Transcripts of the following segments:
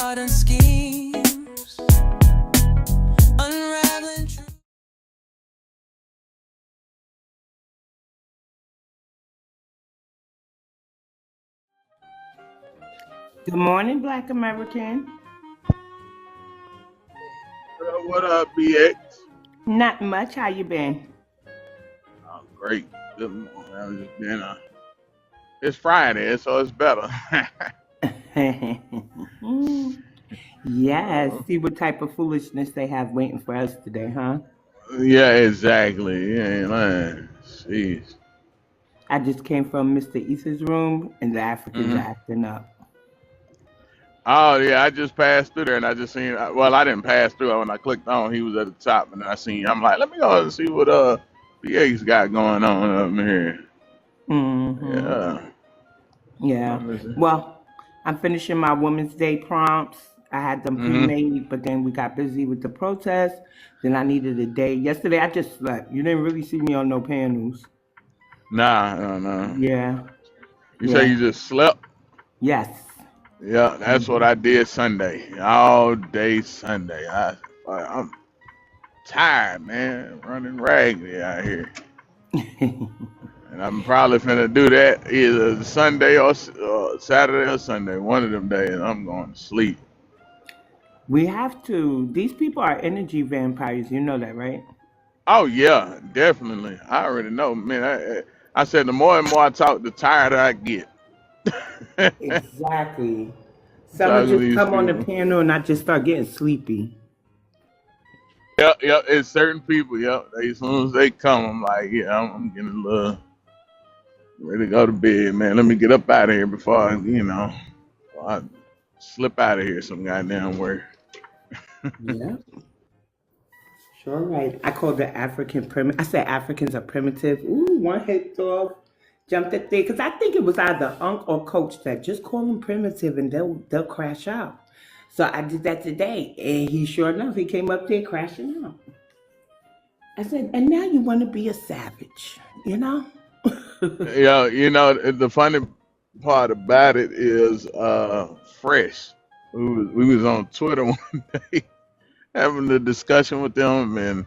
modern schemes, unraveling truth. Good morning, Black American. What up, BX? Not much. How you been? Oh, great. Good morning. I was just been, it's Friday, so it's better. Yes. Uh, See what type of foolishness they have waiting for us today, huh? yeah, exactly. Yeah, man. Jeez. I just came from Mr. Ether's room, and the Africans are hmm acting up. Oh, yeah, I just passed through there and I just seen, well, I didn't pass through. When I clicked on, he was at the top and I seen, I'm like, let me go and see what BX got going on up here. Mm-hmm. Yeah. Yeah. Let me see. Well, I'm finishing my Women's Day prompts. I had them hmm pre-made, but then we got busy with the protest. Then I needed a day. Yesterday, I just slept. You didn't really see me on no panels. Nah, no, no. Yeah. You say Yeah. you just slept? Yes. Yeah, that's what Mhm. I did Sunday. All day Sunday. I'm tired, man. Running ragged out here. And I'm probably finna do that either Sunday or Saturday or Sunday. One of them days I'm going to sleep. We have to. These people are energy vampires. You know that, right? Oh, yeah, definitely. I already know, man. I said the more and more I talk, the tireder I get. Exactly. Some would Talking to just these come on the people. panel and I just start getting sleepy. Yep, yep. It's certain people. Yep. As soon as they come, I'm like, yeah, I'm getting a little ready to go to bed, man. Let me get up out of here before I slip out of here some goddamn way. Yeah, sure right. I call the African primitive. I said Africans are primitive. Ooh, one hit off, jumped at there because I think it was either Unc or Coach that just call them primitive and they'll crash out. So I did that today, and he sure enough he came up there crashing out. I said, and now you want to be a savage, you know? Yeah, the funny part about it is Fresh. We was on Twitter one day having a discussion with them, and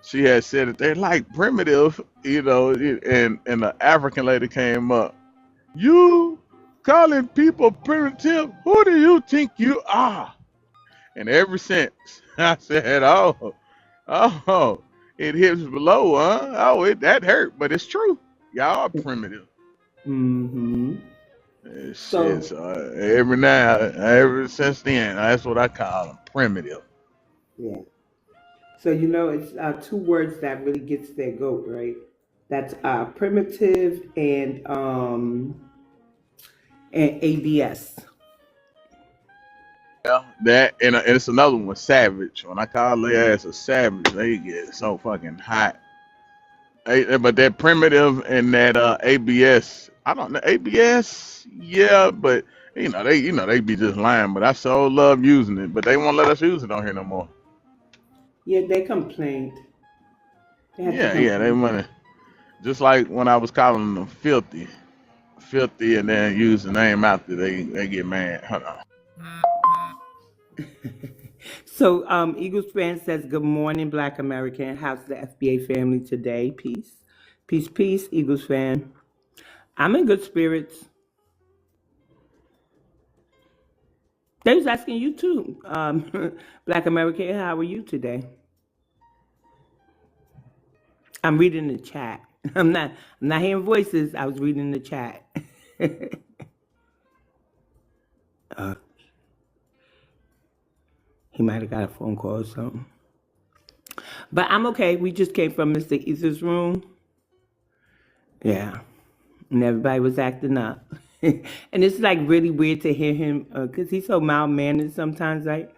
she had said that they're like primitive, and the African lady came up. You calling people primitive? Who do you think you are? And ever since, I said, oh, it hits below, huh? Oh, that hurt, but it's true. Y'all are primitive. Mm-hmm. Shit, So so ever since then, that's what I call them, primitive. yeah. So it's two words that really gets their goat, right? That's primitive and ABS. Yeah, that and it's another one, savage. When I call their ass a savage, they get so fucking hot. But that primitive and that ABS, I don't know ABS, yeah, but they be just lying. But I so love using it, but they won't let us use it on here no more. Yeah, they complained. They had to Yeah, yeah, they complain. want to. Just like when I was calling them filthy, and then use the name after they get mad. Hold on. So Eagles fan says, "Good morning, Black American. How's the FBA family today? Peace, peace, peace." Eagles fan, I'm in good spirits. They was asking you too, Black American. How are you today? I'm reading the chat. I'm not hearing voices. I was reading the chat. uh, he might have got a phone call or something. But I'm okay. We just came from Mr. Ether's room. Yeah. And everybody was acting up. And it's like really weird to hear him because he's so mild mannered sometimes, right?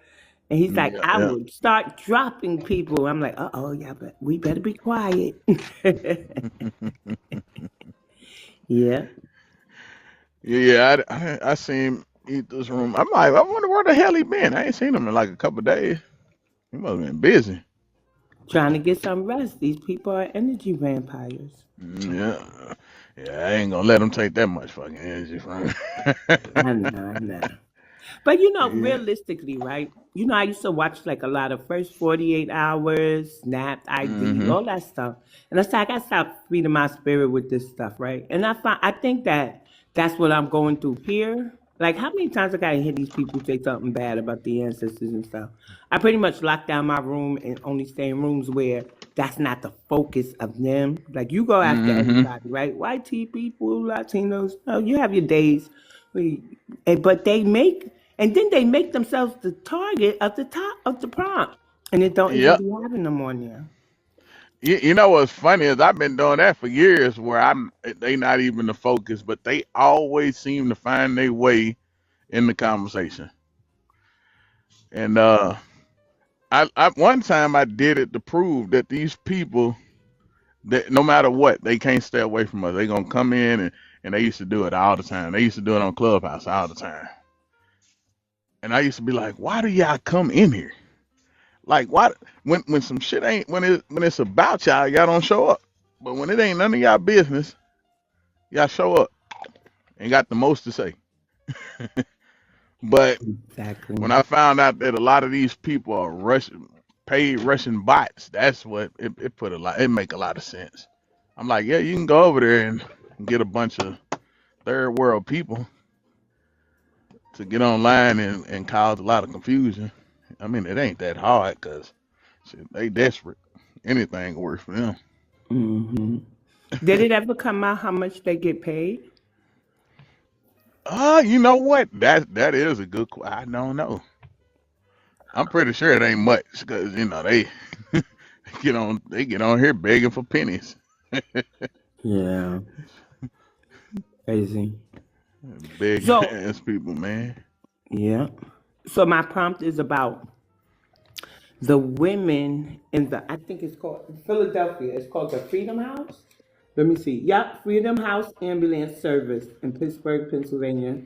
And he's like, Yeah, I yeah, would start dropping people. I'm like, oh, yeah, but we better be quiet. Yeah. yeah. I seen him eat this room. I'm like, I wonder where the hell he been. I ain't seen him in like a couple of days. He must have been busy. Trying to get some rest. These people are energy vampires. Yeah, yeah. I ain't gonna let him take that much fucking energy from me. I know, I know. But you know, Yeah. realistically, right? You know, I used to watch like a lot of first 48 hours, Snapped ID, Mm-hmm. all that stuff. And I said, I got to stop feeding my spirit with this stuff, right? And I think that that's what I'm going through here. Like, how many times I got to hear these people say something bad about the ancestors and stuff? I pretty much lock down my room and only stay in rooms where that's not the focus of them. Like, you go after Mm-hmm. everybody, right? White tea people, Latinos, no, you have your days. But they make and then they make themselves the target of the top of the prompt, and it don't even Yep. be having them on there. You know what's funny is I've been doing that for years where they not even the focus, but they always seem to find their way in the conversation. And I one time I did it to prove that these people that no matter what, they can't stay away from us. They gonna come in and they used to do it all the time. They used to do it on Clubhouse all the time. And I used to be like, why do y'all come in here? Like why when some shit ain't when it's about y'all don't show up. But when it ain't none of y'all business, y'all show up and got the most to say. But when Exactly. I found out that a lot of these people are paid Russian bots, that's what it make a lot of sense. I'm like, yeah, you can go over there and get a bunch of third world people to get online and cause a lot of confusion. I mean, it ain't that hard because they desperate. Anything works for them. Hmm. Did it ever come out how much they get paid? You know what? That is a good. I don't know. I'm pretty sure it ain't much because they get on here begging for pennies. Yeah, crazy. Big So ass people, man. yeah. So my prompt is about the women in the, I think it's called Philadelphia. It's called the Freedom House. Let me see. Yep, Freedom House Ambulance Service in Pittsburgh, Pennsylvania.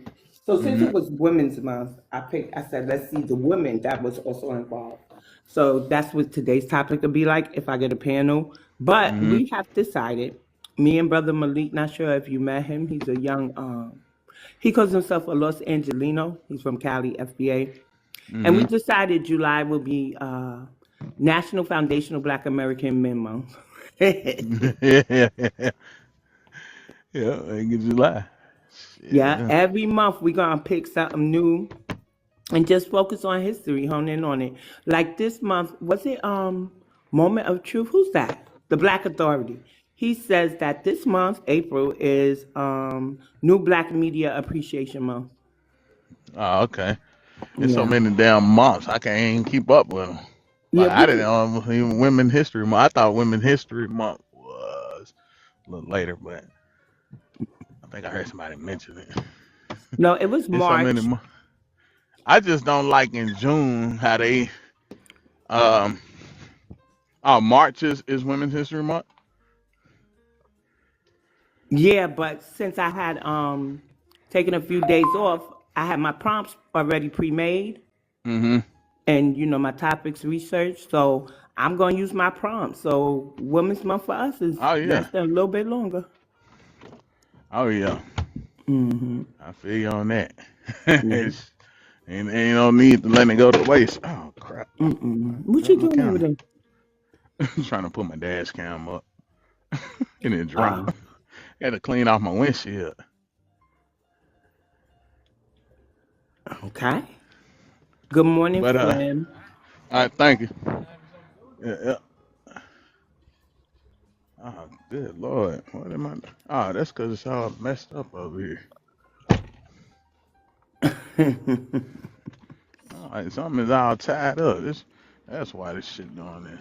So since Hmm. it was Women's Month, I said, let's see the women that was also involved. So that's what today's topic will be like if I get a panel. But Hmm. we have decided, me and brother Malik, not sure if you met him. He's a young he calls himself a Los Angelino. He's from Cali, FBA. And we Hmm. decided July will be National Foundational Black American Men Month. Yeah, I get you lie. Yeah, Yeah. every month we're gonna pick something new and just focus on history, hone in on it. Like this month, was it Moment of Truth? Who's that? The Black Authority. He says that this month, April, is New Black Media Appreciation Month. Oh, okay. It's so Yeah. many damn months. I can't even keep up with them. Yeah, Like I which didn't is know even Women History Month. I thought Women History Month was a little later, but I think I heard somebody mention it. no, it was It's so many March. months. I just don't like in June how they um March is Women's History Month. Yeah, but since I had taken a few days off, I had my prompts already pre-made Hmm. and my topics researched. So I'm gonna use my prompts. So Women's Month for us is Oh yeah. less than a little bit longer. Oh yeah. Hmm. I feel you on that. Yeah. It's, ain't no need to let it go to waste. Oh crap. Mm-mm. What Drop you my doing over camera. there? Trying to put my dash cam up and it Uh, dropped. Had to clean off my windshield. okay. Good morning, But Flim. all right, thank you. Yeah, yeah. Oh, good lord. What am I? Oh, that's because it's all messed up over here. All right, something is all tied up. That's why this shit going in.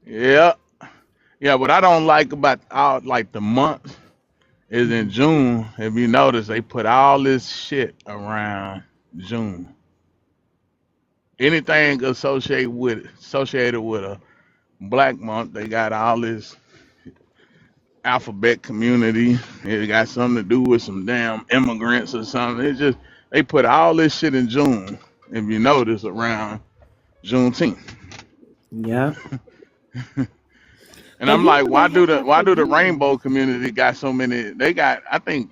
Yeah, yeah. What I don't like about all like the months is in June. If you notice, they put all this shit around June. Anything associated with a Black Month, they got all this alphabet community. It got something to do with some damn immigrants or something. It just they put all this shit in June. If you notice, around Juneteenth, Yeah. and And I'm you like, know they have that why for do the years. rainbow community got so many? They got I think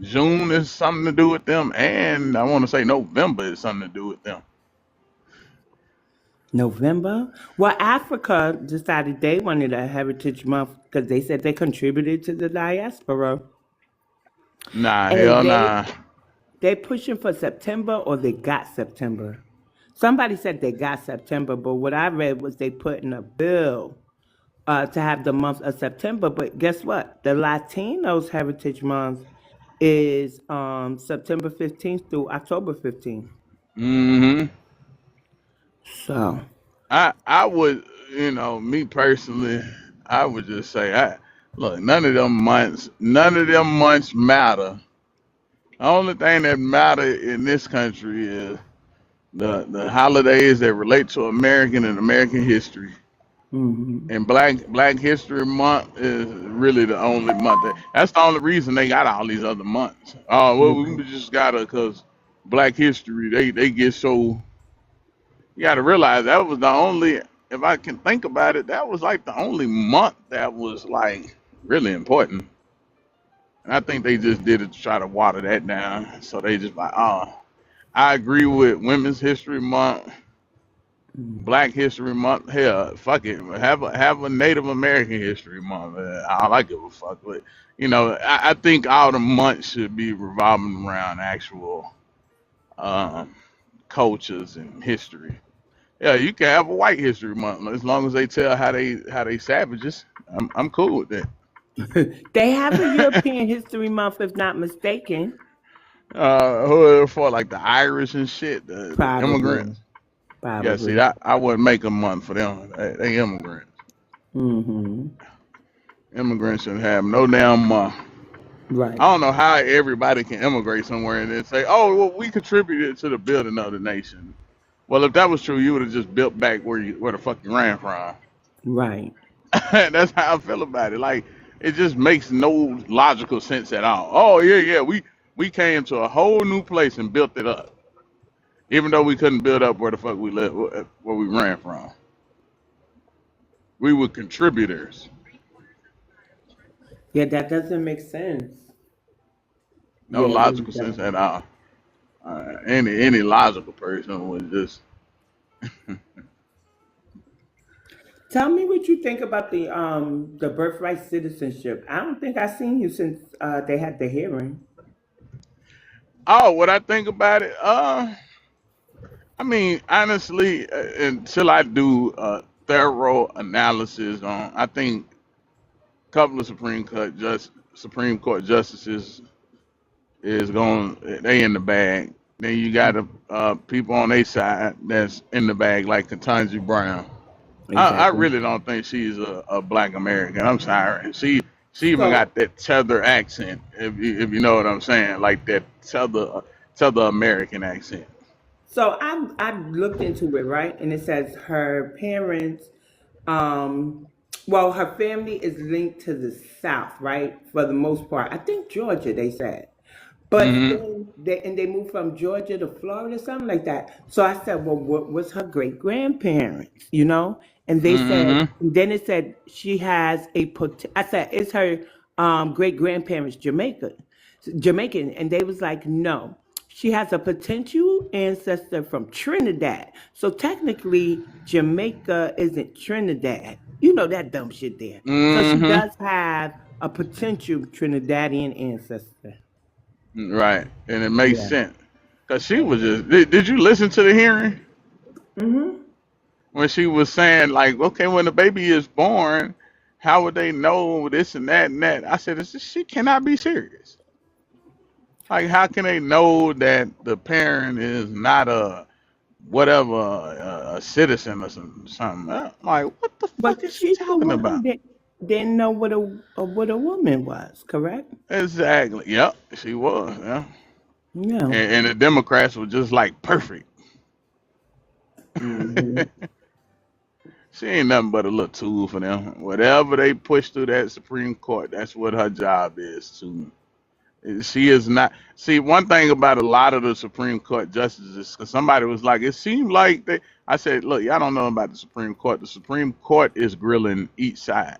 June is something to do with them, and I want to say November is something to do with them. November? Well, Africa decided they wanted a Heritage Month because they said they contributed to the diaspora. Nah, And hell nah. they pushing for September or they got September. Somebody said they got September, but what I read was they put in a bill to have the month of September. But guess what? The Latinos Heritage Month is September 15th through October 15th. Hmm. So, I would, me personally, I would just say, look, none of them months matter. The only thing that matter in this country is the holidays that relate to American and American history. mhm. And Black History Month is really the only month that's the only reason they got all these other months. Oh well, we Right. just gotta because Black History they get so. You got to realize that was the only, if I can think about it, that was like the only month that was like really important. And I think they just did it to try to water that down. So they just like, oh, I agree with Women's History Month, Black History Month. Hell, fuck it, have a Native American History Month. All I give a fuck with. I think all the months should be revolving around actual um, cultures and history. Yeah, you can have a White History Month as long as they tell how they savages. I'm cool with They have a that. European History Month, if not mistaken. Who for like the Irish and shit, the Probably. immigrants. Yeah, see, Probably. I wouldn't make a month for them. They immigrants. Hmm. Immigrants shouldn't have no damn month. Right. I don't know how everybody can immigrate somewhere and then say, "Oh, well, we contributed to the building of the nation." Well, if that was true, you would have just built back where the fuck you ran from. Right. That's how I feel about it. Like it just makes no logical sense at all. Oh yeah, yeah, we came to a whole new place and built it up, even though we couldn't build up where the fuck we lived, where we ran from. We were contributors. Yeah, that doesn't make sense. No Yeah, it really logical sense doesn't. at all. Any logical person would just Tell me what you think about the birthright citizenship. I don't think I've seen you since they had the hearing. oh, what I think about it. I mean, honestly, until I do a thorough analysis on, I think a couple of Supreme Court justices is going they in the bag. Then you got the people on their side that's in the bag, like Ketanji Brown. I Exactly. really don't think she's a black American. I'm sorry. She even So got that tether accent, if you know what I'm saying, like that tether American accent. So I looked into it, right, and it says her parents, um, well, her family is linked to the South, right, for the most part. I think Georgia, they said, but Hmm. then they moved from Georgia to Florida, something like that. So I said, well, what was her great grandparents, you know? And they said, Hmm. and then it said she has a I said, is her great grandparents Jamaican, and they was like, no, she has a potential ancestor from Trinidad. So technically, Jamaica isn't Trinidad. You know that dumb shit there. So she Hmm. does have a potential Trinidadian ancestor. Right, and it makes Yeah. sense because she was just. Did you listen to the hearing Mm-hmm. when she was saying like, okay, when the baby is born, how would they know this and that and that? I said, she cannot be serious. Like, how can they know that the parent is not a whatever a citizen or something? I'm like, what the But fuck is she she's the talking one about? that didn't know what a woman was, correct? Exactly. Yep, she was. Yeah, Yeah. and the Democrats were just like perfect. Hmm. She ain't nothing but a little tool for them. Whatever they push through that Supreme Court, that's what her job is to. She is not. See, one thing about a lot of the Supreme Court justices, because somebody was like, it seemed like they. I said, look, y'all don't know about the Supreme Court. The Supreme Court is grilling each side.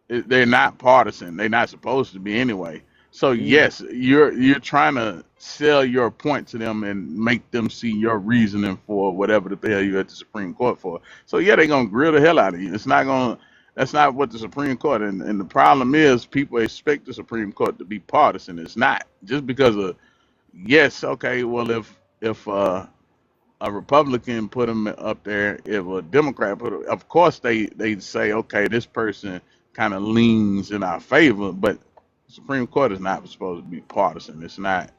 They're not partisan. They're not supposed to be anyway. So Mm. yes, you're trying to sell your point to them and make them see your reasoning for whatever the hell you're at the Supreme Court for. So yeah, they're gonna grill the hell out of you. It's not gonna That's not what the Supreme Court, and the problem is people expect the Supreme Court to be partisan. It's not. Just because of, yes, okay, well, if a Republican put him up there, if a Democrat put him, of course they say, okay, this person kind of leans in our favor, but Supreme Court is not supposed to be partisan. It's not.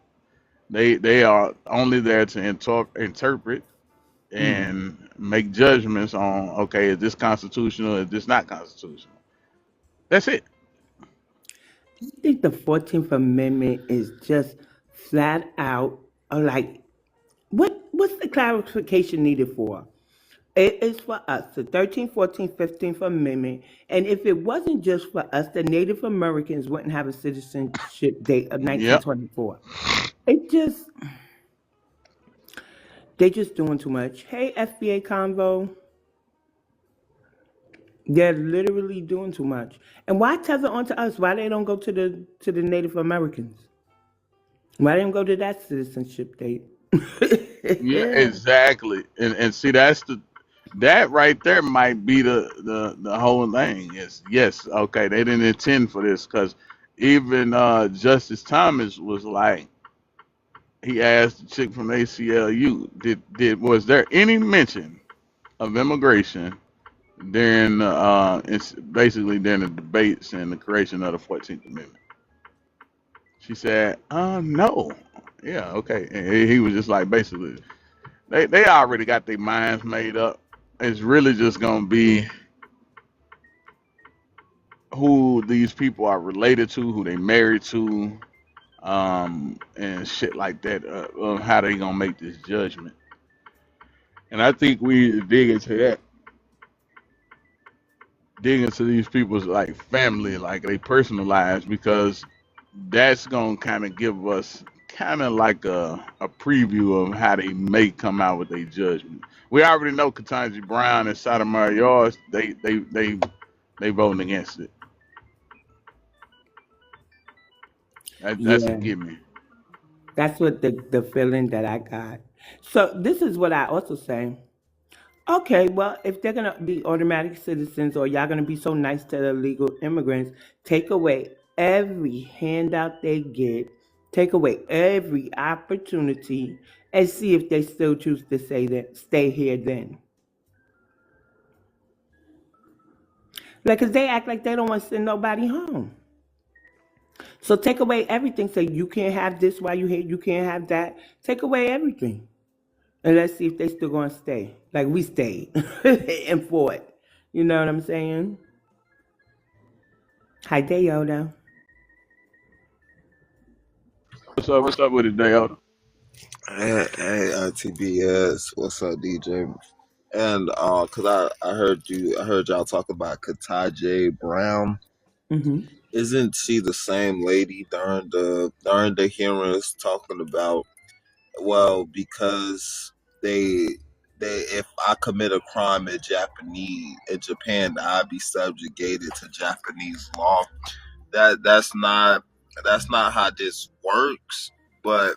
They are only there to interpret Mm. and make judgments on, okay, is this constitutional? Is this not constitutional? That's it. I think the 14th Amendment is just flat out like what's the clarification needed for? It is for us, the 13th, 14th, 15th Amendment. And if it wasn't just for us, the Native Americans wouldn't have a citizenship date of Yep. 1924. It just, they just doing too much. Hey, FBA Convo, they're literally doing too much. And why tether onto us? Why they don't go to the Native Americans? Why they don't go to that citizenship date? Yeah, exactly. And see, that right there might be the whole thing. Is, yes, okay, they didn't intend for this, because even Justice Thomas was like, he asked the chick from ACLU, did was there any mention of immigration during it's basically during the debates and the creation of the 14th Amendment? She said, no. Yeah, okay. And he was just like, basically, they already got their minds made up. It's really just gonna be who these people are related to, who they married to, and shit like that, of how they gonna make this judgment. And I think we need to dig into these people's like family, like they personal lives, because that's gonna kind of give us kind of like a preview of how they may come out with their judgment. We already know Ketanji Brown and Sotomayor Yards, they voting against it. That's a Yeah. gimme. That's what the feeling that I got. So this is what I also say. Okay, well, if they're gonna be automatic citizens or y'all gonna be so nice to the illegal immigrants, take away every handout they get, take away every opportunity, and see if they still choose to say that stay here then. Like, cause they act like they don't want to send nobody home. So take away everything. Say you can't have this while you here, you can't have that. Take away everything. And let's see if they still gonna stay. Like we stayed and fought. You know what I'm saying? Hi there, Yoda. What's up with it, Dale? TBS, what's up, DJ? And cause I heard y'all talk about Kataje Brown. Mm-hmm. Isn't she the same lady during the hearings talking about, well, because they if I commit a crime in Japan, I'd be subjugated to Japanese law. That's not how this works. But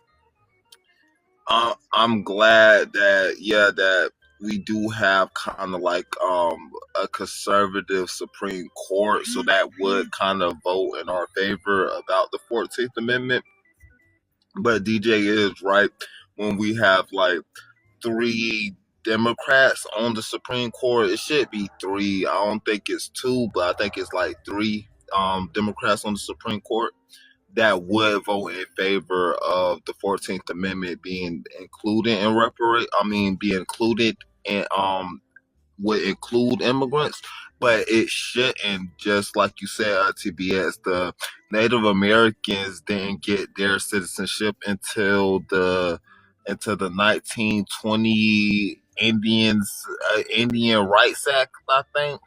I'm glad that we do have kind of like a conservative Supreme Court, so that would kind of vote in our favor about the 14th Amendment. But DJ is right, when we have like three Democrats on the Supreme Court. It should be three. I don't think it's two, but I think it's like three Democrats on the Supreme Court that would vote in favor of the 14th Amendment being included in be included in would include immigrants, but it shouldn't. Just like you said, TBS, the Native Americans didn't get their citizenship until the 1920 Indian Rights Act, I think.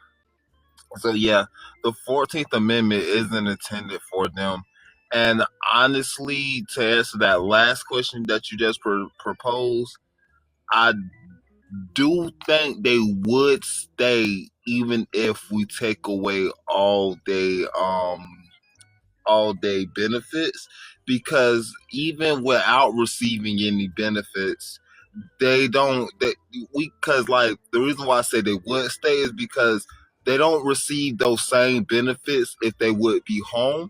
So yeah, the 14th Amendment isn't intended for them. And honestly, to answer that last question that you just proposed, I do think they would stay even if we take away all they all day benefits, because even without receiving any benefits, they don't they, we because like the reason why I say they wouldn't stay is because they don't receive those same benefits if they would be home,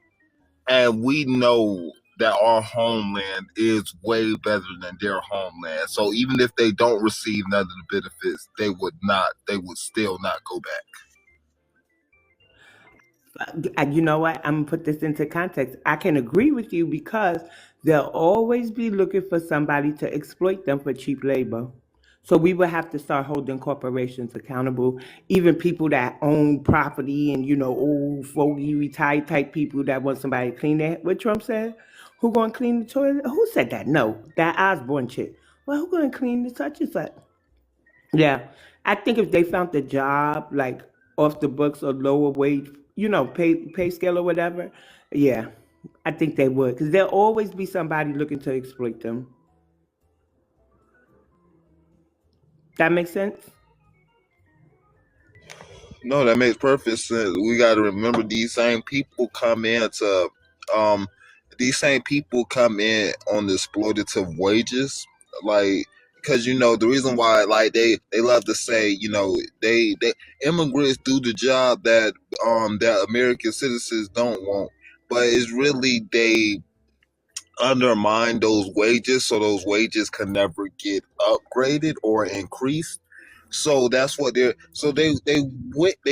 and we know that our homeland is way better than their homeland. So even if they don't receive none of the benefits, they would still not go back. You know what? I'm gonna put this into context. I can agree with you because they'll always be looking for somebody to exploit them for cheap labor. So we would have to start holding corporations accountable, even people that own property and old fogey retired type people that want somebody to clean their. What Trump said? Who gonna clean the toilet? Who said that? No, that Osborne chick. Well, who gonna clean the such and such? Yeah, I think if they found the job like off the books or lower wage, pay scale or whatever, yeah, I think they would because there'll always be somebody looking to exploit them. That makes sense. No, that makes perfect sense. We got to remember um these same people come in on the exploitative wages, like, because the reason why, like, they love to say, they immigrants do the job that American citizens don't want, but it's really they undermine those wages, so those wages can never get upgraded or increased. So that's what they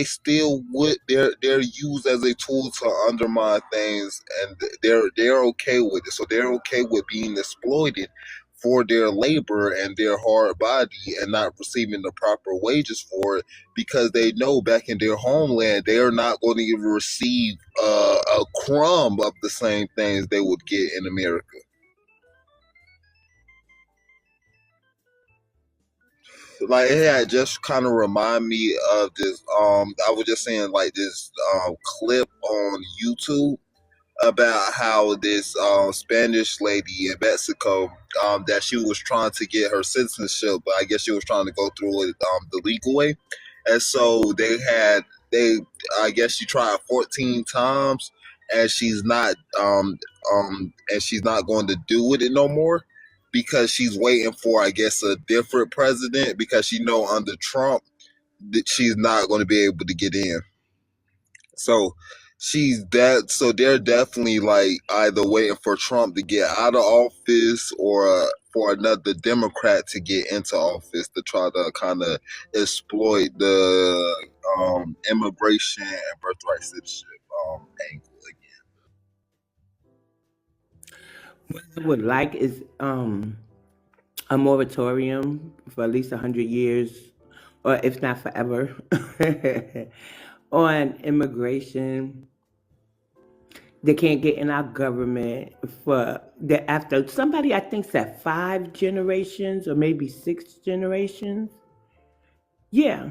still would they're used as a tool to undermine things, and they're okay with it. So they're okay with being exploited for their labor and their hard body and not receiving the proper wages for it, because they know back in their homeland they are not going to even receive a crumb of the same things they would get in America. Like, it had just kind of remind me of this. I was just saying, like, this clip on YouTube about how this Spanish lady in Mexico, that she was trying to get her citizenship, but I guess she was trying to go through it the legal way, and so they I guess she tried 14 times, and she's not going to do with it no more, because she's waiting for, I guess, a different president, because she know under Trump that she's not going to be able to get in. So so they're definitely like either waiting for Trump to get out of office, or for another Democrat to get into office to try to kind of exploit the immigration and birthright citizenship angle again. What I would like is a moratorium for at least 100 years, or if not forever, on immigration. They can't get in our government for the after somebody I think said 5 generations or maybe 6 generations. Yeah,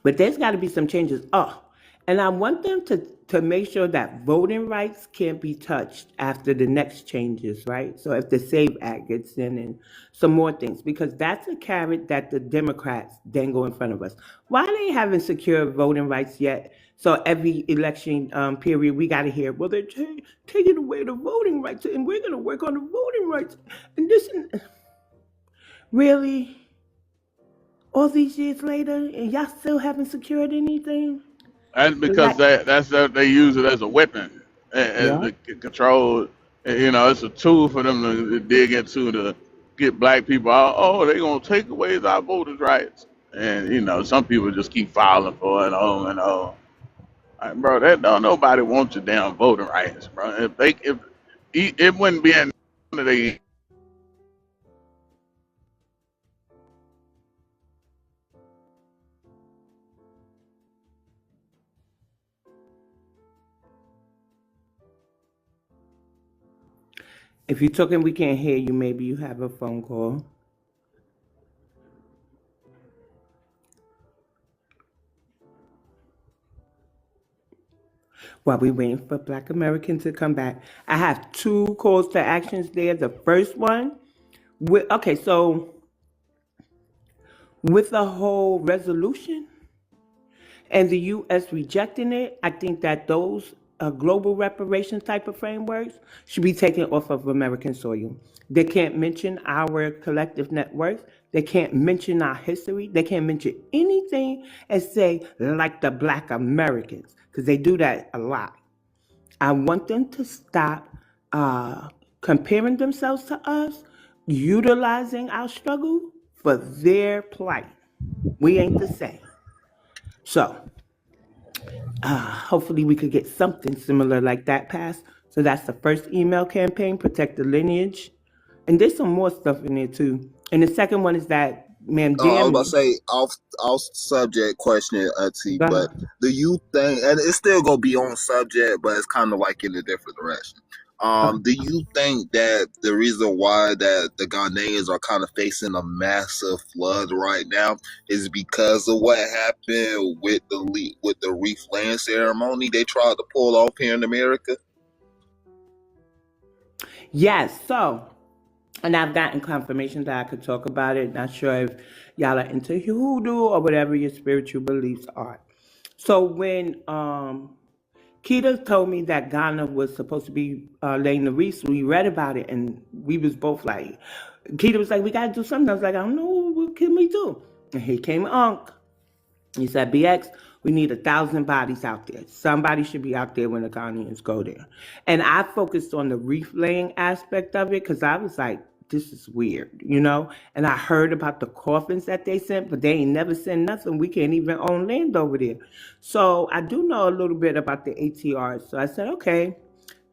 but there's got to be some changes. Oh, and I want them to make sure that voting rights can't be touched after the next changes, right? So if the SAVE Act gets in and some more things, because that's a carrot that the Democrats dangle in front of us. Why they haven't secured voting rights yet? So every election period, we got to hear, well, they're taking away the voting rights, and we're going to work on the voting rights. And this, really? All these years later, and y'all still haven't secured anything? That's because Like, they use it as a weapon, as yeah. the control. It's a tool for them to dig into to get black people out. Oh, they gonna take away our voters' rights, and some people just keep filing for it on and on. Like, bro, that don't nobody want your damn voting rights, bro. If it wouldn't be in they. If you're talking, we can't hear you. Maybe you have a phone call. While we waiting for Black American to come back, I have 2 calls to actions there. The first one, okay, so with the whole resolution and the U.S. rejecting it, I think that those global reparations type of frameworks should be taken off of American soil. They can't mention our collective net worth. They can't mention our history. They can't mention anything and say like the Black Americans, because they do that a lot. I want them to stop comparing themselves to us, utilizing our struggle for their plight. We ain't the same. So hopefully we could get something similar like that passed. So that's the first email campaign, protect the lineage. And there's some more stuff in there too. And the second one is that, man, I was damn about to me. say off subject question, Auntie, Go but ahead. do you think, and it's still gonna be on subject, but it's kind of like in a different direction. Okay. Do you think that the reason why that the Ghanaians are kind of facing a massive flood right now is because of what happened with the Reef Land ceremony they tried to pull off here in America? Yes. So, and I've gotten confirmation that I could talk about it. Not sure if y'all are into hoodoo or whatever your spiritual beliefs are. So when Keita told me that Ghana was supposed to be laying the reefs, we read about it and we was both like, Keita was like, we gotta do something. I was like, I don't know, what can we do? And here came Unc. He said, BX, we need 1,000 bodies out there. Somebody should be out there when the Ghanaians go there. And I focused on the reef laying aspect of it because I was like, this is weird, you know? And I heard about the coffins that they sent, but they ain't never sent nothing. We can't even own land over there. So I do know a little bit about the ATRs. So I said, okay,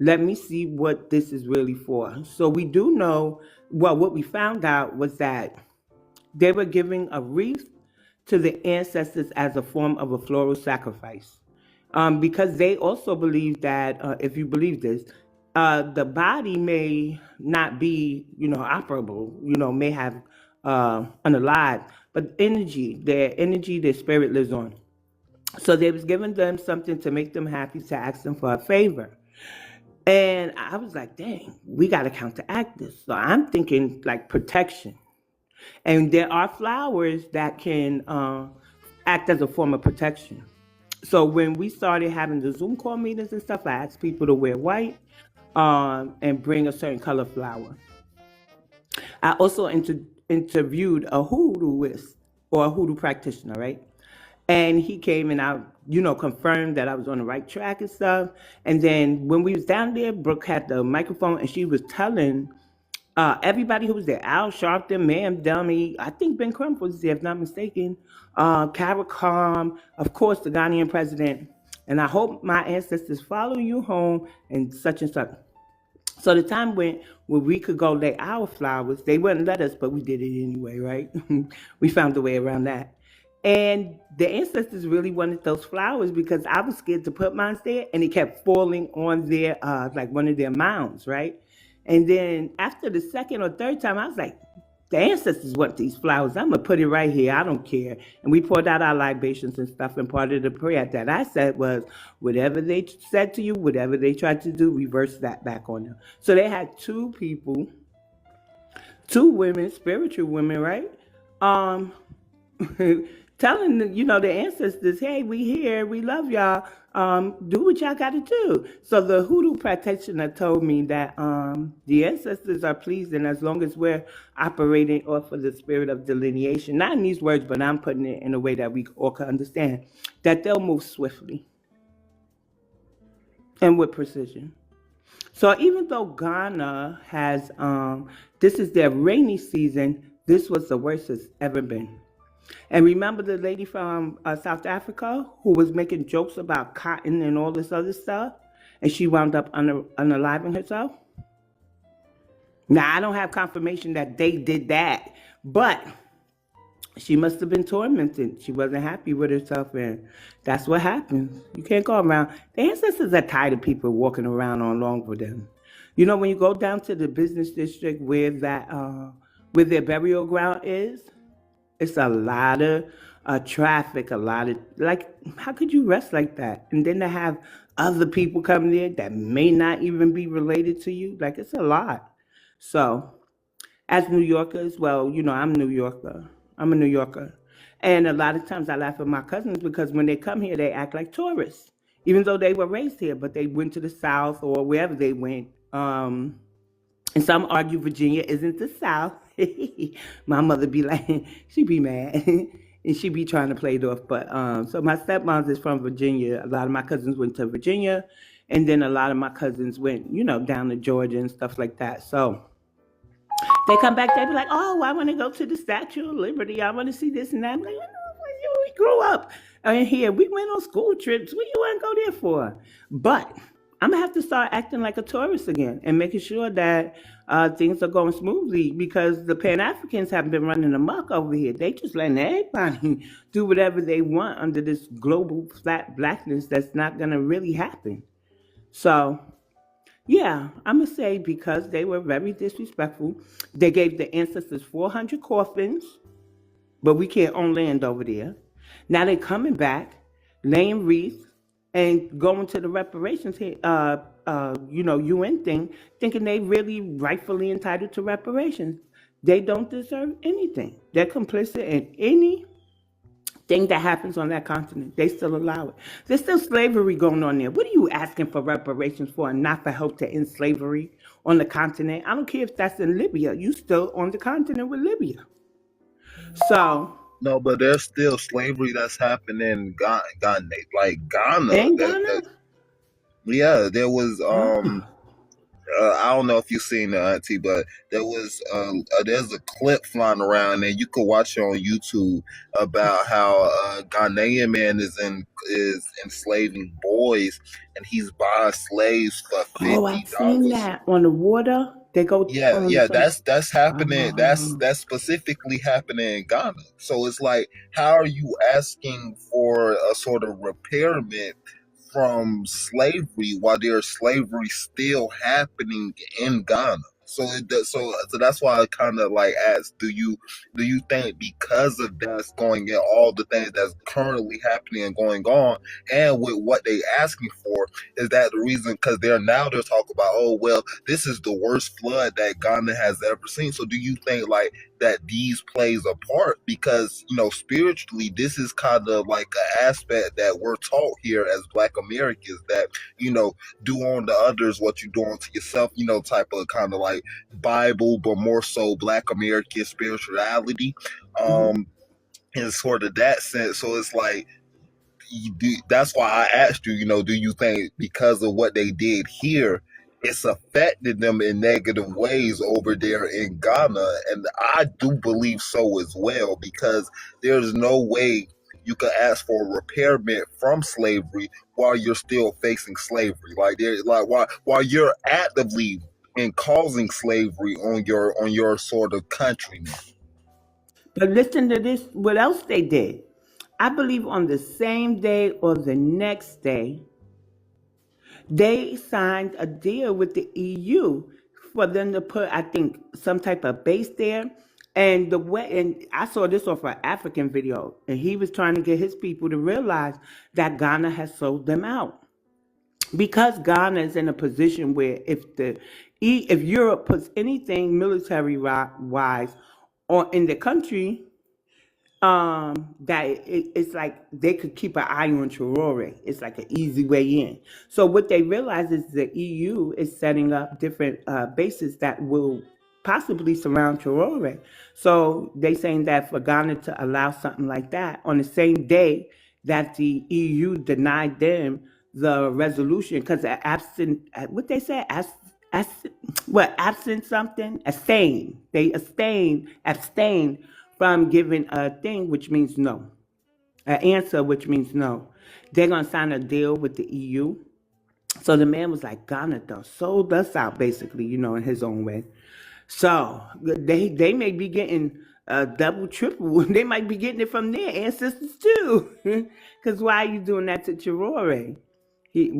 let me see what this is really for. So we do know, well, what we found out was that they were giving a wreath to the ancestors as a form of a floral sacrifice. Because they also believe that, if you believe this, the body may not be, operable, may have unalive, but energy, their spirit lives on. So they was giving them something to make them happy, to ask them for a favor. And I was like, dang, we got to counteract this. So I'm thinking like protection. And there are flowers that can act as a form of protection. So when we started having the Zoom call meetings and stuff, I asked people to wear white and bring a certain color flower. I also interviewed a hoodooist or a hoodoo practitioner, right? And he came and I, confirmed that I was on the right track and stuff. And then when we was down there, Brooke had the microphone and she was telling everybody who was there, Al Sharpton, Ma'am Dummy, I think Ben Crump was there, if not mistaken, Kara Khan, of course, the Ghanaian president. And I hope my ancestors follow you home and such and such. So the time went where we could go lay our flowers. They wouldn't let us, but we did it anyway, right? We found a way around that. And the ancestors really wanted those flowers because I was scared to put mine there, and it kept falling on their, like one of their mounds, right? And then after the second or third time, I was like, the ancestors want these flowers. I'm going to put it right here. I don't care. And we poured out our libations and stuff. And part of the prayer that I said was, whatever they said to you, whatever they tried to do, reverse that back on them. So they had two people, two women, spiritual women, right? Telling the ancestors, hey, we here, we love y'all. Do what y'all got to do. So the hoodoo practitioner told me that the ancestors are pleased, and as long as we're operating off of the spirit of delineation, not in these words, but I'm putting it in a way that we all can understand, that they'll move swiftly and with precision. So even though Ghana has, this is their rainy season, this was the worst it's ever been. And remember the lady from South Africa who was making jokes about cotton and all this other stuff? And she wound up unaliving herself? Now, I don't have confirmation that they did that, but she must have been tormented. She wasn't happy with herself, and that's what happens. You can't go around. The ancestors are tired of people walking around on long with them. When you go down to the business district where where their burial ground is, it's a lot of traffic, a lot of, like, how could you rest like that? And then to have other people come there that may not even be related to you, like, it's a lot. So, as New Yorkers, well, I'm New Yorker. I'm a New Yorker. And a lot of times I laugh at my cousins because when they come here, they act like tourists. even though they were raised here, but they went to the South or wherever they went. And some argue Virginia isn't the South. My mother be like, she be mad, and she be trying to play it off. But so my stepmom's is from Virginia. A lot of my cousins went to Virginia, and then a lot of my cousins went, down to Georgia and stuff like that. So they come back, they be like, oh, I want to go to the Statue of Liberty. I want to see this and that. I'm like, we grew up in here. We went on school trips. What you want to go there for? But I'm going to have to start acting like a tourist again and making sure that things are going smoothly, because the Pan Africans have been running amok over here. They just letting everybody do whatever they want under this global flat blackness that's not going to really happen. So yeah, I'm gonna say because they were very disrespectful. They gave the ancestors 400 coffins, but we can't own land over there. Now they're coming back, laying wreaths, and going to the reparations here, UN thing, thinking they really rightfully entitled to reparations. They don't deserve anything. They're complicit in any thing that happens on that continent. They still allow it. There's still slavery going on there. What are you asking for reparations for and not for help to end slavery on the continent? I don't care if that's in Libya. You still on the continent with Libya. So No, but there's still slavery that's happening in Ghana, like Ghana. in Ghana, Yeah, there was oh, I don't know if you've seen the auntie, but there's a clip flying around, and you can watch it on YouTube about how a Ghanaian man is enslaving boys, and he's buying slaves for I've $50. seen that on the water. They go Yeah, on yeah, some. that's happening. That's Um, that's specifically happening in Ghana. So it's like, how are you asking for a sort of repairment from slavery while there's slavery still happening in Ghana? So that's why I kind of like ask, do you think because of that's going in all the things that's currently happening and going on, and with what they asking for, is that the reason? Because they're talking about, oh well, this is the worst flood that Ghana has ever seen. So do you think like that these plays a part? Because spiritually, this is kind of like an aspect that we're taught here as Black Americans, that do on to others what you do unto yourself, type of kind of like Bible, but more so Black American spirituality, mhm. in sort of that sense. So it's like, that's why I asked you, do you think because of what they did here, it's affected them in negative ways over there in Ghana? And I do believe so as well, because there's no way you can ask for a repairment from slavery while you're still facing slavery. Like while you're actively in causing slavery on your sort of countrymen. But listen to this. What else they did? I believe on the same day or the next day, they signed a deal with the EU for them to put, I think, some type of base there. And I saw this off an African video, and he was trying to get his people to realize that Ghana has sold them out, because Ghana is in a position where if Europe puts anything military wise on in the country, that it's like they could keep an eye on Traore. It's like an easy way in. So what they realize is the EU is setting up different bases that will possibly surround Traore. So they saying that for Ghana to allow something like that on the same day that the EU denied them the resolution, because absent what they said, as what absent something, abstain from giving a thing, which means no, an answer, which means no. They're gonna sign a deal with the EU. So the man was like, Ghana done sold us out, basically, in his own way. So they may be getting double, triple. They might be getting it from their ancestors too. Because why are you doing that to Chirore? He's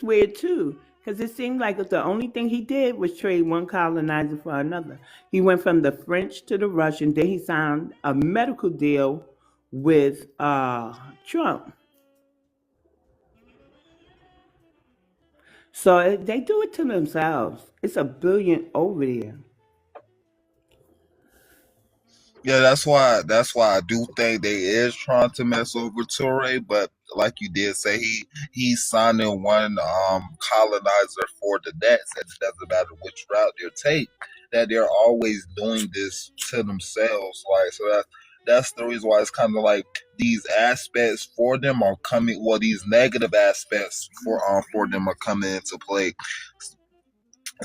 weird too. Because it seemed like the only thing he did was trade one colonizer for another. He went from the French to the Russian. Then he signed a medical deal with Trump. So they do it to themselves. It's a billion over there. Yeah, that's why I do think they is trying to mess over Toure, but like you did say, he's signing one colonizer for the next, and it doesn't matter which route they take. That they're always doing this to themselves. Like, so that's the reason why it's kind of like these aspects for them are coming. Well, these negative aspects for them are coming into play.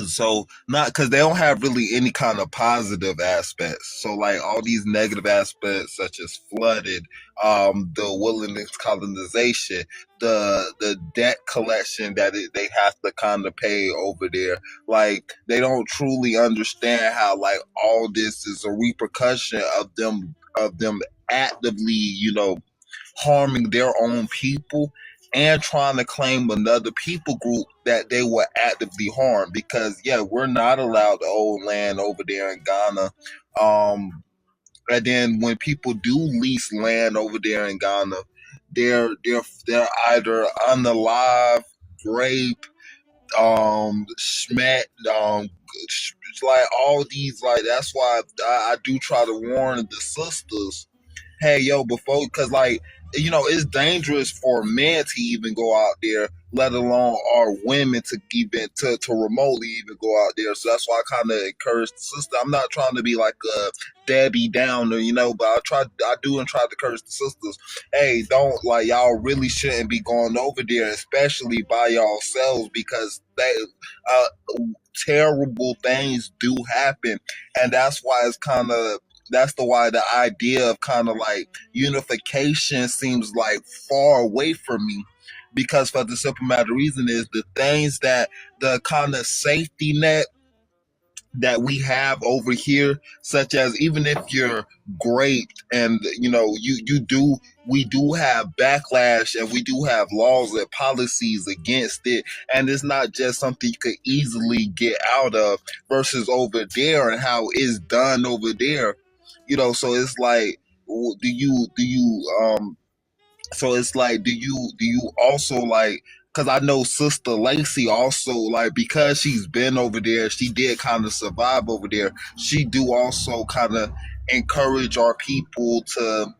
So not because they don't have really any kind of positive aspects. So like all these negative aspects, such as flooded, the willingness colonization, the debt collection that they have to kind of pay over there. Like they don't truly understand how like all this is a repercussion of them actively, harming their own people and trying to claim another people group that they will actively harm, because we're not allowed to own land over there in Ghana. And then when people do lease land over there in Ghana, they're either unalive, rape, smack, it's like all these, like that's why I do try to warn the sisters, hey yo, before, because like it's dangerous for men to even go out there, let alone our women to even to remotely even go out there. So that's why I kind of encourage the sister. I'm not trying to be like a Debbie Downer, but I do and try to encourage the sisters, hey, don't, like, y'all really shouldn't be going over there, especially by yourselves, because they terrible things do happen. And that's why it's kind of, why the idea of kind of like unification seems like far away from me, because for the simple matter reason is the things that the kind of safety net that we have over here, such as even if you're great and we do have backlash and we do have laws and policies against it, and it's not just something you could easily get out of, versus over there and how it's done over there. So it's like, so it's like, do you also like, because I know Sister Lacey also, like, because she's been over there, she did kind of survive over there. She do also kind of encourage our people to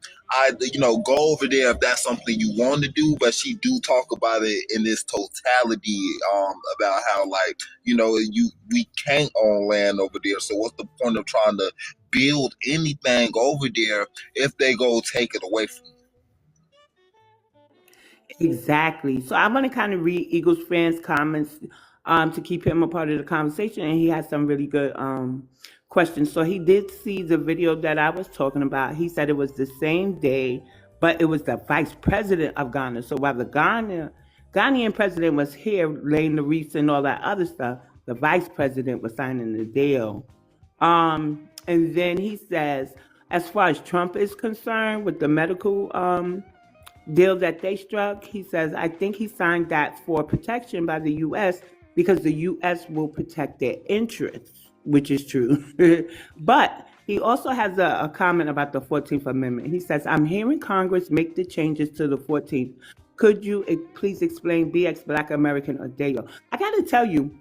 either, go over there if that's something you want to do, but she do talk about it in this totality, about how, like, we can't own land over there. So what's the point of trying to build anything over there if they go take it away from you? Exactly. So I want to kind of read Eagles fans' comments to keep him a part of the conversation, and he has some really good questions. So he did see the video that I was talking about. He said it was the same day, but it was the vice president of Ghana. So while the Ghanaian president was here laying the wreaths and all that other stuff, the vice president was signing the deal. And then he says, as far as Trump is concerned with the medical deal that they struck, he says, I think he signed that for protection by the U.S. because the U.S. will protect their interests, which is true. But he also has a comment about the 14th Amendment. He says, I'm hearing Congress make the changes to the 14th. Could you please explain BX Black American or Deo? I got to tell you,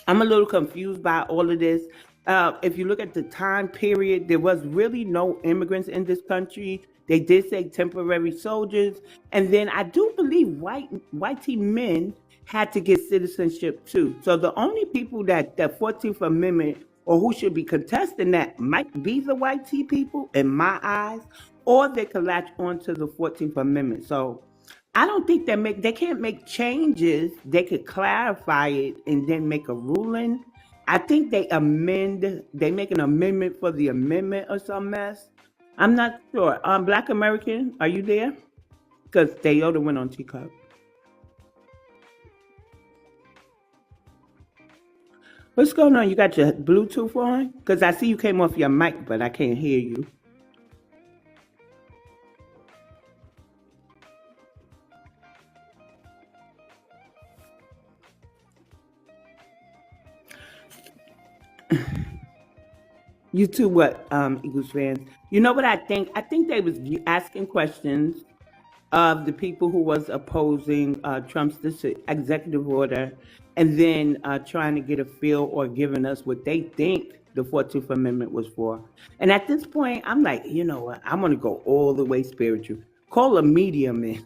I'm a little confused by all of this. If you look at the time period, there was really no immigrants in this country. They did say temporary soldiers. And then I do believe white men had to get citizenship too. So the only people that the 14th Amendment or who should be contesting that might be the white people in my eyes, or they could latch on to the 14th Amendment. So I don't think they can't make changes. They could clarify it and then make a ruling. I think they make an amendment for the amendment or some mess. I'm not sure. Black American, are you there? Because Toyota went on Teacup. What's going on? You got your Bluetooth on? Because I see you came off your mic, but I can't hear you. You too, what, Eagles fans? You know what I think? I think they was asking questions of the people who was opposing Trump's executive order, and then trying to get a feel or giving us what they think the 14th Amendment was for. And at this point, I'm like, you know what? I'm going to go all the way spiritual. Call a medium in.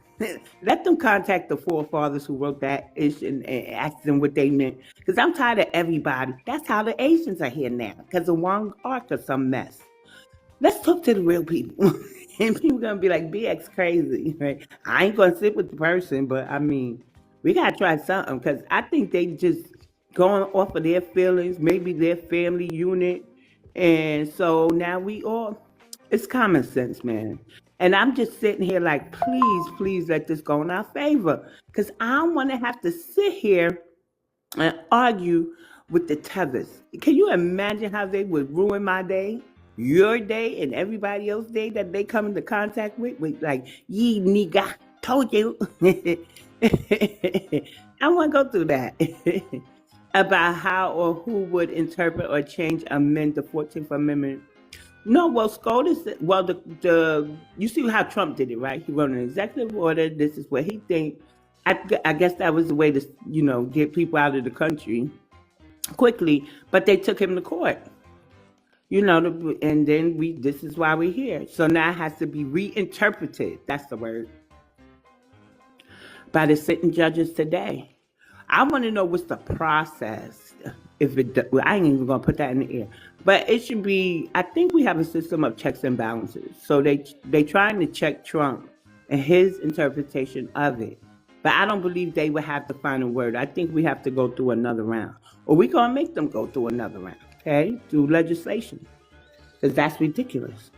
Let them contact the forefathers who wrote that ish and ask them what they meant. Because I'm tired of everybody. That's how the Asians are here now. Because of one arc or some mess. Let's talk to the real people. And people gonna be like, BX crazy, right? I ain't gonna sit with the person, but I mean, we gotta try something because I think they just going off of their feelings, maybe their family unit. And so now we all, it's common sense, man. And I'm just sitting here like, please, please let this go in our favor. Because I don't want to have to sit here and argue with the tethers. Can you imagine how they would ruin my day, your day, and everybody else's day that they come into contact with like, ye nigga, told you. I want to go through that. About how or who would interpret or change amend the 14th Amendment. No, well, SCOTUS, well, the you see how Trump did it, right? He wrote an executive order. This is what he thinks. I guess that was the way to, get people out of the country quickly, but they took him to court. And then this is why we're here. So now it has to be reinterpreted. That's the word. By the sitting judges today. I want to know what's the process. I ain't even gonna put that in the air, but it should be. I think we have a system of checks and balances. So they trying to check Trump and his interpretation of it, but I don't believe they would have the final word. I think we have to go through another round, or we gonna make them go through another round, okay, through legislation, because that's ridiculous.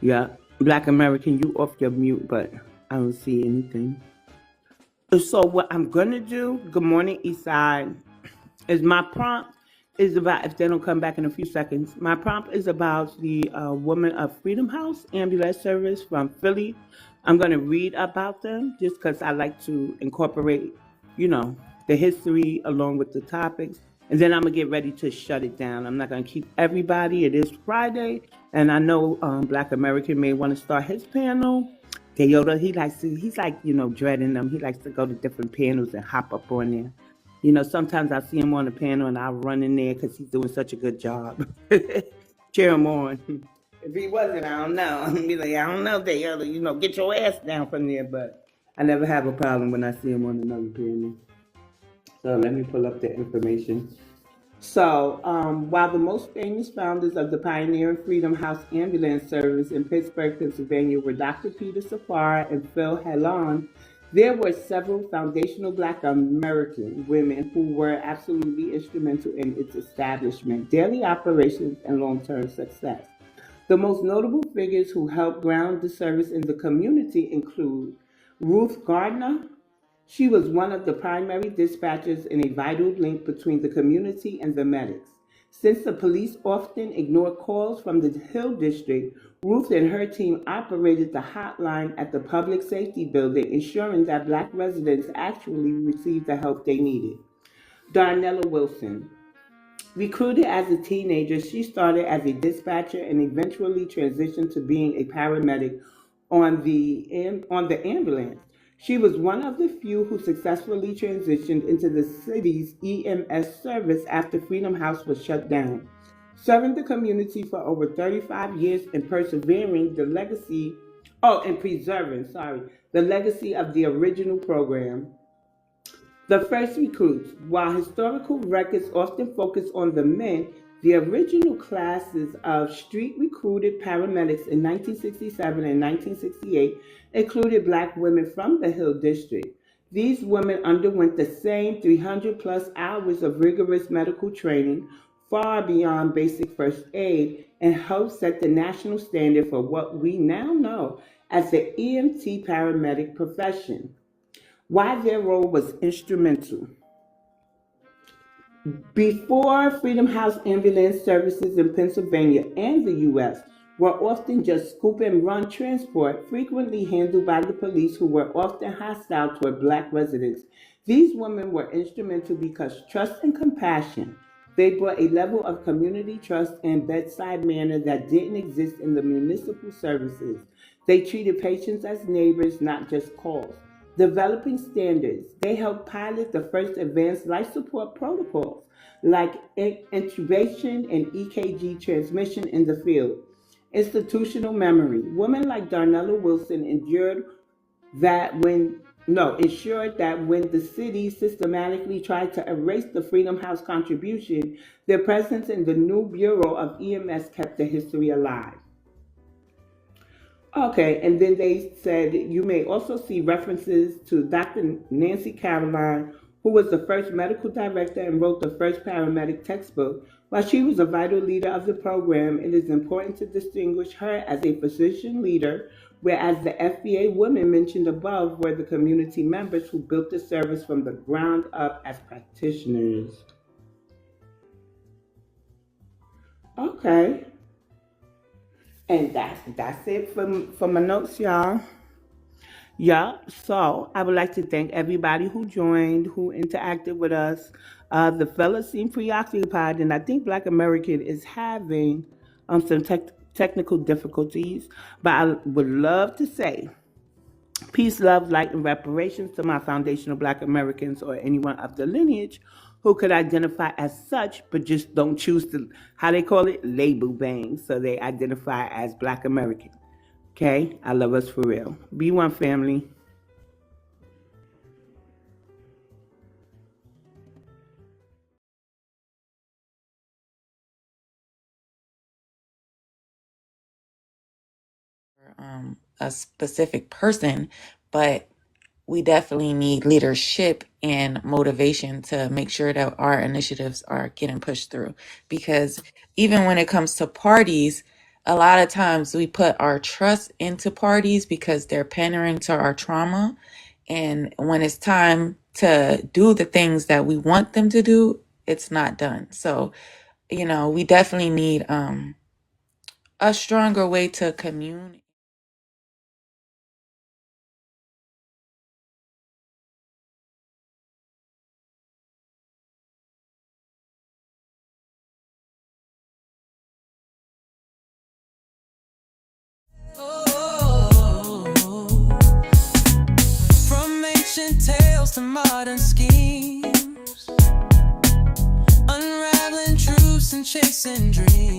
Yeah. Black American, you off your mute, but I don't see anything. So what I'm gonna do, good morning, Eastside, is my prompt is about, if they don't come back in a few seconds, my prompt is about the Women of Freedom House ambulance service from Philly. I'm gonna read about them just because I like to incorporate, the history along with the topics. And then I'm going to get ready to shut it down. I'm not going to keep everybody. It is Friday. And I know Black American may want to start his panel. Toyota, he's like, dreading them. He likes to go to different panels and hop up on there. Sometimes I see him on the panel and I'll run in there because he's doing such a good job. Cheer him on. If he wasn't, I don't know. I'd be like, I don't know, Toyota, get your ass down from there. But I never have a problem when I see him on another panel. So let me pull up the information. So while the most famous founders of the pioneering Freedom House ambulance service in Pittsburgh, Pennsylvania were Dr. Peter Safar and Phil Halon, there were several foundational Black American women who were absolutely instrumental in its establishment, daily operations, and long-term success. The most notable figures who helped ground the service in the community include Ruth Gardner. She was one of the primary dispatchers and a vital link between the community and the medics. Since the police often ignored calls from the Hill District, Ruth and her team operated the hotline at the Public Safety Building, ensuring that Black residents actually received the help they needed. Darnella Wilson. Recruited as a teenager, she started as a dispatcher and eventually transitioned to being a paramedic on the ambulance. She was one of the few who successfully transitioned into the city's EMS service after Freedom House was shut down. Serving the community for over 35 years and preserving the legacy of the original program. The first recruits. While historical records often focus on the men, the original classes of street recruited paramedics in 1967 and 1968 included Black women from the Hill District. These women underwent the same 300 plus hours of rigorous medical training, far beyond basic first aid, and helped set the national standard for what we now know as the EMT paramedic profession. Why their role was instrumental. Before Freedom House ambulance services in Pennsylvania and the U.S. were often just scoop and run transport, frequently handled by the police who were often hostile toward Black residents. These women were instrumental because trust and compassion. They brought a level of community trust and bedside manner that didn't exist in the municipal services. They treated patients as neighbors, not just calls. Developing standards. They help pilot the first advanced life support protocols like intubation and EKG transmission in the field. Institutional memory. Women like Darnella Wilson that when ensured that when the city systematically tried to erase the Freedom House contribution, their presence in the new Bureau of EMS kept the history alive. Okay, and then they said you may also see references to Dr. Nancy Caroline, who was the first medical director and wrote the first paramedic textbook. While she was a vital leader of the program, it is important to distinguish her as a physician leader, whereas the FBA women mentioned above were the community members who built the service from the ground up as practitioners. Okay, and that's it for my notes, y'all. Yeah, so I would like to thank everybody who joined, who interacted with us. The fellas seem preoccupied, and I think Black American is having some technical difficulties. But I would love to say peace, love, light, and reparations to my foundational Black Americans or anyone of the lineage who could identify as such, but just don't choose to, how they call it, label bang. So they identify as Black American. Okay? I love us for real. Be one, family. A specific person, but we definitely need leadership and motivation to make sure that our initiatives are getting pushed through. Because even when it comes to parties, a lot of times we put our trust into parties because they're pandering to our trauma. And when it's time to do the things that we want them to do, it's not done. So, we definitely need a stronger way to commune. Oh, from ancient tales to modern schemes, unraveling truths and chasing dreams.